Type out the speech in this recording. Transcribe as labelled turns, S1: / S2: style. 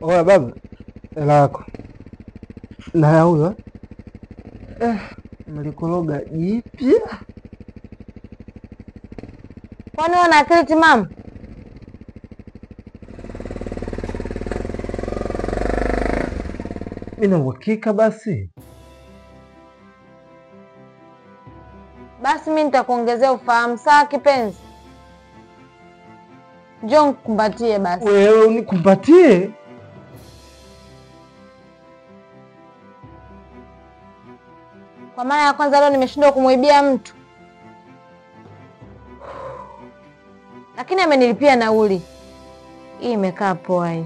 S1: Oya baba, hela yako na ya huyo mlikoroga jipya.
S2: Kwani wewe una akili timamu?
S1: Mimi na uhakika basi.
S2: Basi mimi nitakuongezea ufahamu, sawa kipenzi? Njoo nikukumbatie basi.
S1: Wewe unikumbatie?
S2: Kwa mara ya kwanza leo nimeshindwa kumuibia mtu, lakini amenilipia nauli. Hii imekaa poa hii.